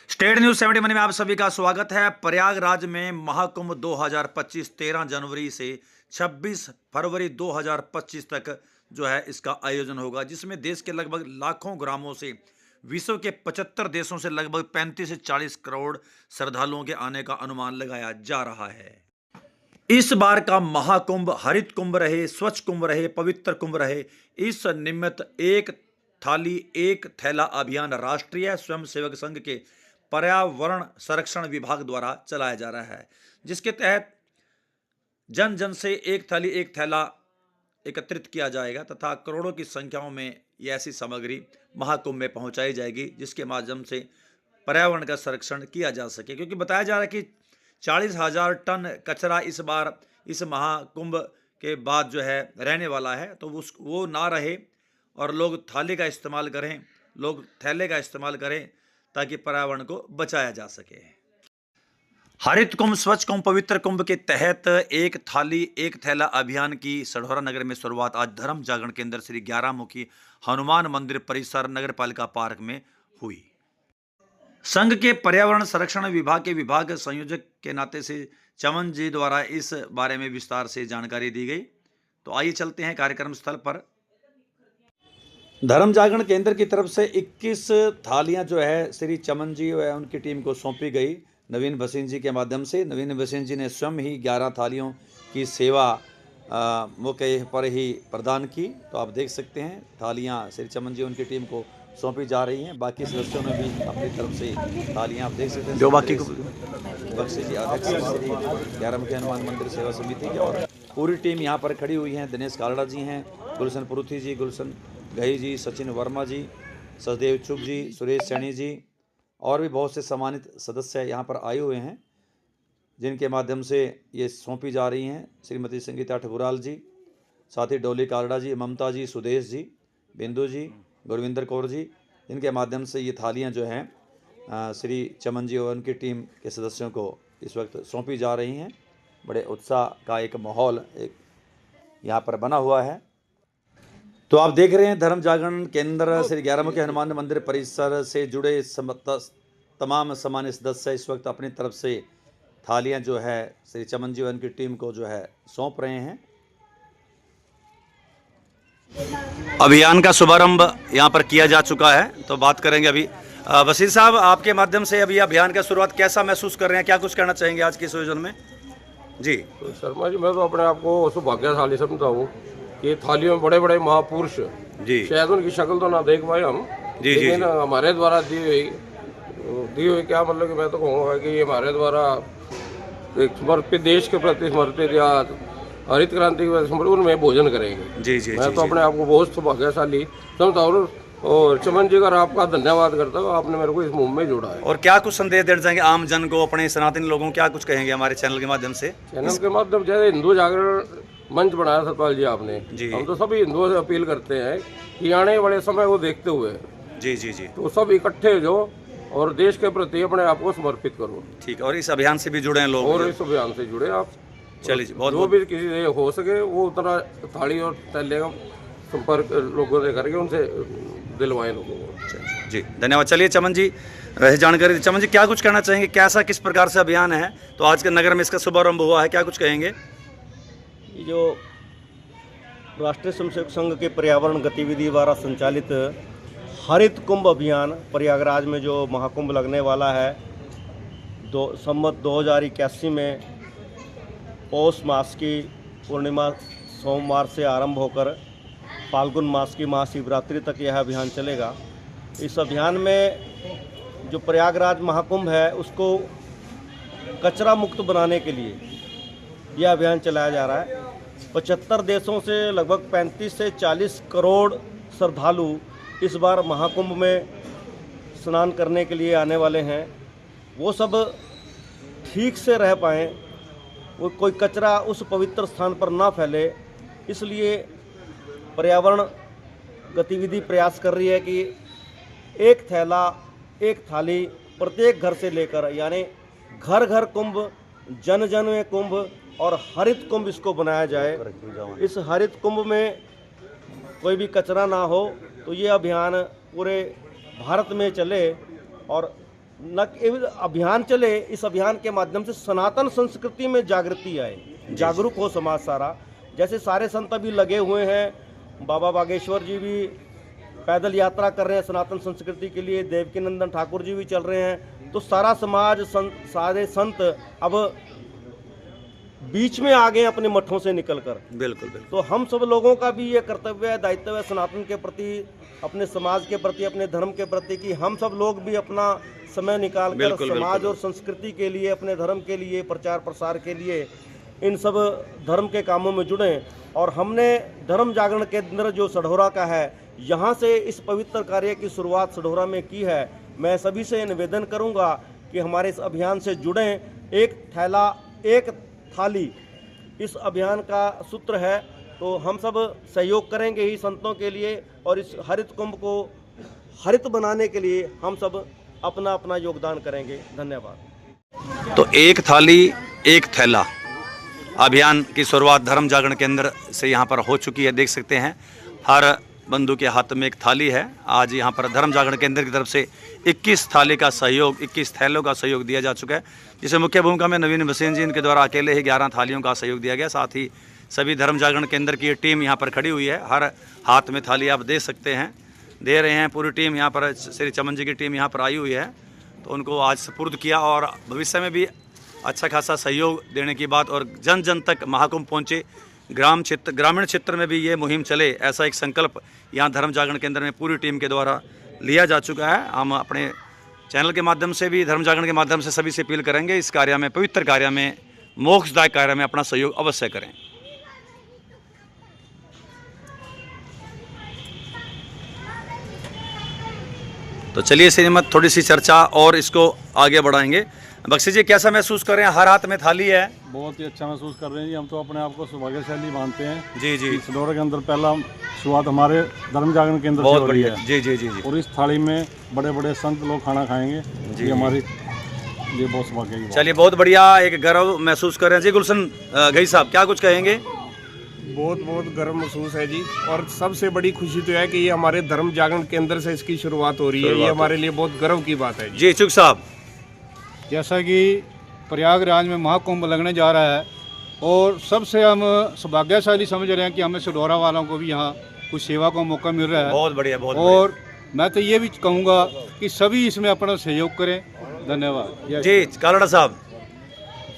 State news 71 में आप सभी का स्वागत है। प्रयागराज में महाकुंभ 2025 13 जनवरी से 26 फरवरी 2025 तक जो है इसका आयोजन होगा, जिसमें देश के लगभग लाखों ग्रामों से विश्व के 75 देशों से लगभग 35 से 40 करोड़ श्रद्धालुओं के आने का अनुमान लगाया जा रहा है। इस बार का महाकुंभ हरित कुंभ रहे, स्वच्छ कुंभ रहे, पवित्र कुंभ रहे, इस निमित्त एक थाली एक थैला अभियान राष्ट्रीय स्वयंसेवक संघ के पर्यावरण संरक्षण विभाग द्वारा चलाया जा रहा है, जिसके तहत जन जन से एक थाली एक थैला एकत्रित किया जाएगा तथा करोड़ों की संख्याओं में ये ऐसी सामग्री महाकुंभ में पहुंचाई जाएगी, जिसके माध्यम से पर्यावरण का संरक्षण किया जा सके। क्योंकि बताया जा रहा है कि 40,000 टन कचरा इस बार इस महाकुंभ के बाद जो है रहने वाला है, तो वो ना रहे और लोग थाली का इस्तेमाल करें, लोग थैले का इस्तेमाल करें ताकि पर्यावरण को बचाया जा सके। हरित कुंभ, स्वच्छ कुंभ, पवित्र कुंभ के तहत एक थाली एक थैला अभियान की सढौरा नगर में शुरुआत आज धर्म जागरण केंद्र श्री 11 मुखी हनुमान मंदिर परिसर नगर पालिका पार्क में हुई। संघ के पर्यावरण संरक्षण विभाग के विभाग संयोजक के नाते से चमन जी द्वारा इस बारे में विस्तार से जानकारी दी गई। तो आइए चलते हैं कार्यक्रम स्थल पर। धर्म जागरण केंद्र की तरफ से 21 थालियां जो है श्री चमन जी व उनकी टीम को सौंपी गई नवीन भसीन जी के माध्यम से। नवीन भसीन जी ने स्वयं ही 11 थालियों की सेवा मौके पर ही प्रदान की। तो आप देख सकते हैं थालियां श्री चमन जी उनकी टीम को सौंपी जा रही हैं। बाकी सदस्यों ने भी अपनी तरफ से थालियां आप देख सकते हैं जो बाकी को बख्शी जी अध्यक्ष श्री 11 मुखी हनुमान मंदिर सेवा समिति की, और पूरी टीम यहाँ पर खड़ी हुई है। दिनेश कालड़ा जी हैं, गुलशन पुरुथी जी, गुलशन गही जी, सचिन वर्मा जी, सचदेव चुग जी, सुरेश सैनी जी और भी बहुत से सम्मानित सदस्य यहाँ पर आए हुए हैं, जिनके माध्यम से ये सौंपी जा रही हैं। श्रीमती संगीता ठकुराल जी, साथ ही डोली कालड़ा जी, ममता जी, सुदेश जी, बिंदु जी, गुरविंदर कौर जी, जिनके माध्यम से ये थालियाँ जो हैं श्री चमन जी और उनकी टीम के सदस्यों को इस वक्त सौंपी जा रही हैं। बड़े उत्साह का एक माहौल एक यहाँ पर बना हुआ है। तो आप देख रहे हैं धर्म जागरण केंद्र श्री 11 मुखी हनुमान मंदिर परिसर से जुड़े तमाम सम्मान्य सदस्य इस वक्त अपनी तरफ से थालियां जो है श्री चमन जी और उनकी टीम को जो है सौंप रहे हैं। अभियान का शुभारंभ यहां पर किया जा चुका है, तो बात करेंगे अभी। वसीर साहब, आपके माध्यम से अभी अभियान का शुरुआत कैसा महसूस कर रहे हैं, क्या कुछ कहना चाहेंगे आज के इस आयोजन में? जी शर्मा जी, मैं तो अपने आप को सौभाग्यशाली समझता हूँ कि थालियों में बड़े बड़े महापुरुष जी, शायद उनकी शक्ल तो ना देख पाए हम, जी, लेकिन हमारे द्वारा दी हुई क्या मतलब कि मैं तो कहूँगा कि हमारे द्वारा एक समर्पित, देश के प्रति समर्पित या हरित क्रांति के समर्पित उनमें भोजन करेंगे। जी जी, मैं तो अपने आप को बहुत सौभाग्यशाली समझता हूँ और चमन जी का आपका धन्यवाद करता हूँ, आपने मेरे को इस मुहिम में जोड़ा है। और क्या कुछ संदेश देना चाहेंगे आम जन को, अपने सनातनी लोगों को क्या कुछ कहेंगे हमारे चैनल के माध्यम से? चैनल के माध्यम से हिंदू जागरण मंच बनाया सतपाल जी आपने जी। हम तो सभी हिंदुओं से अपील करते हैं कि आने वाले समय को देखते हुए जी जी जी तो सब इकट्ठे जो और देश के प्रति अपने आप को समर्पित करो। ठीक है, और इस अभियान से भी जुड़े हैं लोग और इस अभियान से जुड़े आप। चलिए जी, बहुत जो भी किसी से हो सके वो उतना थाली और थैले का संपर्क लोगों से करके उनसे दिलवाएं लोगों को। जी धन्यवाद। चलिए चमन जी, रहे जानकारी। चमन जी, क्या कुछ कहना चाहेंगे, कैसा किस प्रकार से अभियान है? तो आज के नगर में इसका शुभारंभ हुआ है, क्या कुछ कहेंगे? जो राष्ट्रीय स्वयंसेवक संघ के पर्यावरण गतिविधि द्वारा संचालित हरित कुंभ अभियान प्रयागराज में जो महाकुंभ लगने वाला है, संवत 2081 में पौष मास की पूर्णिमा सोमवार से आरंभ होकर फाल्गुन मास की महाशिवरात्रि तक यह अभियान चलेगा। इस अभियान में जो प्रयागराज महाकुंभ है उसको कचरा मुक्त बनाने के लिए यह अभियान चलाया जा रहा है। 75 देशों से लगभग 35 से 40 करोड़ श्रद्धालु इस बार महाकुंभ में स्नान करने के लिए आने वाले हैं। वो सब ठीक से रह पाएँ, वो कोई कचरा उस पवित्र स्थान पर ना फैले, इसलिए पर्यावरण गतिविधि प्रयास कर रही है कि एक थैला एक थाली प्रत्येक घर से लेकर, यानी घर घर कुंभ, जन जन में कुंभ और हरित कुंभ इसको बनाया जाए। इस हरित कुंभ में कोई भी कचरा ना हो, तो ये अभियान पूरे भारत में चले और न केवल अभियान चले, इस अभियान के माध्यम से सनातन संस्कृति में जागृति आए, जागरूक हो समाज सारा। जैसे सारे संत अभी लगे हुए हैं, बाबा बागेश्वर जी भी पैदल यात्रा कर रहे हैं सनातन संस्कृति के लिए, देवकीनंदन ठाकुर जी भी चल रहे हैं, तो सारा समाज सारे संत अब बीच में आ गए अपने मठों से निकलकर। बिल्कुल बिल्कुल। तो हम सब लोगों का भी ये कर्तव्य है, दायित्व है सनातन के प्रति, अपने समाज के प्रति, अपने धर्म के प्रति, कि हम सब लोग भी अपना समय निकालकर बिल्कुल, समाज बिल्कुल। और संस्कृति के लिए, अपने धर्म के लिए, प्रचार प्रसार के लिए इन सब धर्म के कामों में जुड़ें। और हमने धर्म जागरण केंद्र जो सढौरा का है, यहाँ से इस पवित्र कार्य की शुरुआत सढौरा में की है। मैं सभी से निवेदन करूँगा कि हमारे इस अभियान से जुड़ें। एक थैला एक थाली इस अभियान का सूत्र है, तो हम सब सहयोग करेंगे ही संतों के लिए, और इस हरित कुंभ को हरित बनाने के लिए हम सब अपना अपना योगदान करेंगे। धन्यवाद। तो एक थाली एक थैला अभियान की शुरुआत धर्म जागरण केंद्र से यहाँ पर हो चुकी है। देख सकते हैं हर बंधु के हाथ में एक थाली है। आज यहाँ पर धर्म जागरण केंद्र की तरफ से 21 थाली का सहयोग, 21 थैलों का सहयोग दिया जा चुका है, जिसमें मुख्य भूमिका में नवीन भसीन जी, इनके द्वारा अकेले ही 11 थालियों का सहयोग दिया गया। साथ ही सभी धर्म जागरण केंद्र की टीम यहाँ पर खड़ी हुई है, हर हाथ में थाली आप दे सकते हैं, दे रहे हैं। पूरी टीम यहाँ पर, श्री चमन जी की टीम यहाँ पर आई हुई है, तो उनको आज सुपुर्द किया। और भविष्य में भी अच्छा खासा सहयोग देने की बात, और जन जन तक महाकुंभ पहुँचे, ग्रामीण क्षेत्र में भी ये मुहिम चले, ऐसा एक संकल्प यहाँ धर्म जागरण केंद्र में पूरी टीम के द्वारा लिया जा चुका है। हम अपने चैनल के माध्यम से भी, धर्म जागरण के माध्यम से सभी से अपील करेंगे, इस कार्य में, पवित्र कार्य में, मोक्षदायक कार्य में अपना सहयोग अवश्य करें। तो चलिए श्रीमद थोड़ी सी चर्चा और इसको आगे बढ़ाएंगे। बख्शी जी, कैसा महसूस कर रहे हैं? हर हाथ में थाली है। बहुत ही अच्छा महसूस कर रहे हैं जी। हम तो अपने आप को सौभाग्यशाली मानते हैं जी जी, सढौरा के अंदर पहला शुरुआत हमारे धर्म जागरण केंद्र से बहुत हो रही बढ़िया। है। जी जी जी जी। और इस थाली में बड़े बड़े संत लोग खाना खाएंगे जी, हमारी ये बहुत सौभाग्य की बात है। चलिए, बहुत बढ़िया, एक गर्व महसूस कर रहे हैं जी। गुलशन घई साहब, क्या कुछ कहेंगे? बहुत बहुत गर्व महसूस है जी। और सबसे बड़ी खुशी तो है कि ये हमारे धर्म जागरण केंद्र से इसकी शुरुआत हो रही है, ये हमारे लिए बहुत गर्व की बात है जी। चुक साहब, जैसा कि प्रयागराज में महाकुंभ लगने जा रहा है, और सबसे हम सौभाग्यशाली समझ रहे हैं कि हमें सढौरा वालों को भी यहाँ कुछ सेवा का मौका मिल रहा है। बहुत बढ़िया, बहुत और मैं तो ये भी कहूँगा कि सभी इसमें अपना सहयोग करें। धन्यवाद जी। कालड़ा साहब,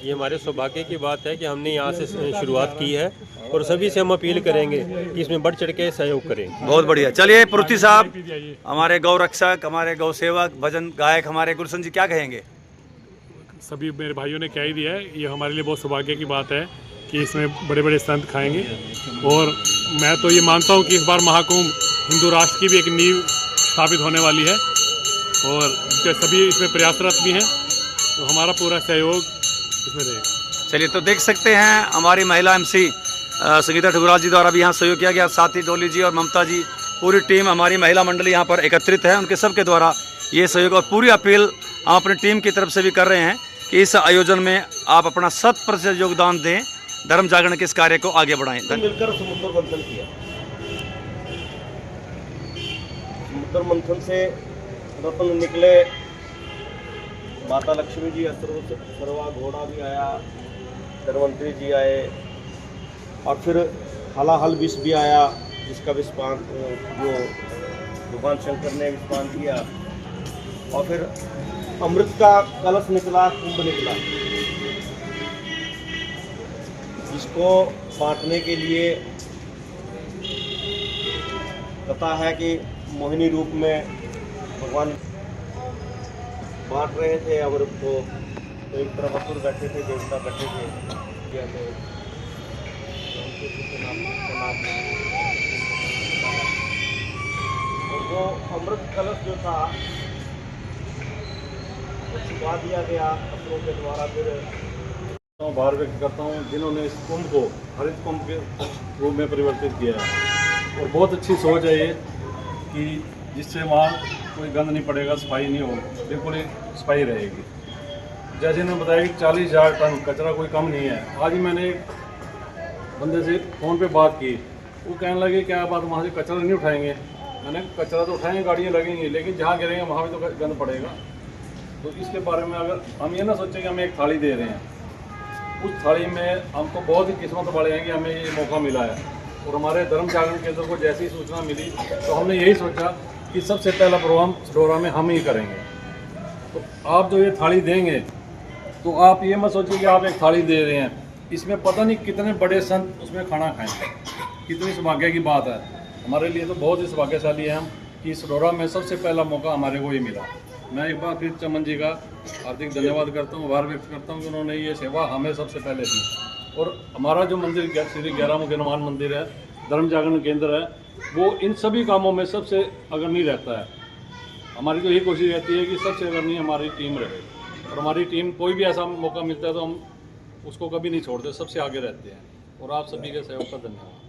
ये हमारे सौभाग्य की बात है कि हमने यहाँ से शुरुआत की है, और सभी से हम अपील करेंगे कि इसमें बढ़ चढ़ के सहयोग करें। बहुत बढ़िया। चलिए पुरुति साहब, हमारे गौ रक्षक, हमारे गौ सेवक, भजन गायक, हमारे गुलशन जी, क्या कहेंगे? सभी मेरे भाइयों ने कह ही दिया है, ये हमारे लिए बहुत सौभाग्य की बात है कि इसमें बड़े बड़े संत खाएंगे। और मैं तो ये मानता हूँ कि इस बार महाकुंभ हिंदू राष्ट्र की भी एक नींव स्थापित होने वाली है, और सभी इसमें प्रयासरत भी हैं, तो हमारा पूरा सहयोग इसमें रहेगा। चलिए, तो देख सकते हैं हमारी महिला MC संगीता ठुकराल जी द्वारा भी यहाँ सहयोग किया गया। साथ ही डोली जी और ममता जी, पूरी टीम, हमारी महिला मंडली यहाँ पर एकत्रित है, उनके सबके द्वारा ये सहयोग। और पूरी अपील हम अपनी टीम की तरफ से भी कर रहे हैं कि इस आयोजन में आप अपना 100% योगदान दें, धर्म जागरण के इस कार्य को आगे बढ़ाएं। मिलकर समुद्र मंथन किया। समुद्र मंथन से रत्न निकले, माता लक्ष्मी जी, सरवा घोड़ा भी आया, धनवंतरी जी आए, और फिर हलाहल विष भी आया, जिसका विस्पान जो भगवान शंकर ने विस्पान किया। और फिर अमृत का कलश निकला, कुंभ निकला, जिसको बांटने के लिए कथा है कि मोहिनी रूप में भगवान बांट रहे थे अमृत को। तो एक तरफ असुर बैठे थे, देवता बैठे थे, और वो अमृत कलश जो था छुपा दिया गया असुरों के द्वारा। फिर आभार व्यक्त करता हूँ जिन्होंने इस कुंभ को हरित कुंभ के रूप में परिवर्तित किया है। और बहुत अच्छी सोच है ये कि जिससे वहाँ कोई गंद नहीं पड़ेगा, सफाई नहीं होगी, बिल्कुल ही सफाई रहेगी। जैसे इन्होंने बताया कि 40,000 टन कचरा कोई कम नहीं है। आज ही मैंने एक बंदे से फ़ोन पे बात की, वो कहने लगे क्या बात, वहाँ से कचरा नहीं उठाएंगे? मैंने कचरा तो उठाएंगे, गाड़ियाँ लगेंगी, लेकिन जहाँ गिरेंगे वहाँ भी तो गंद पड़ेगा। तो इसके बारे में अगर हम ये ना सोचें कि हमें एक थाली दे रहे हैं, उस थाली में हम तो बहुत ही किस्मत वाले हैं कि हमें ये मौका मिला है। और हमारे धर्म जागरण केंद्र को जैसी सूचना मिली तो हमने यही सोचा कि सबसे पहला प्रोग्राम सडोरा में हम ही करेंगे। तो आप जो ये थाली देंगे तो आप ये मत सोचिए कि आप एक थाली दे रहे हैं, इसमें पता नहीं कितने बड़े संत उसमें खाना खाएंगे। कितनी सौभाग्य की बात है, हमारे लिए तो बहुत ही सौभाग्यशाली है हम कि सडोरा में सबसे पहला मौका हमारे को ही मिला। मैं एक बार फिर चमन जी का हार्दिक धन्यवाद करता हूँ, आभार व्यक्त करता हूँ कि उन्होंने ये सेवा हमें सबसे पहले दी। और हमारा जो मंदिर श्री 11 मुखी हनुमान मंदिर है, धर्म जागरण केंद्र है, वो इन सभी कामों में सबसे अग्रणी रहता है। हमारी तो यही कोशिश रहती है कि सबसे अग्रणी हमारी टीम रहे, और हमारी टीम कोई भी ऐसा मौका मिलता है तो हम उसको कभी नहीं छोड़ते, सबसे आगे रहते हैं। और आप सभी के सहयोग का धन्यवाद।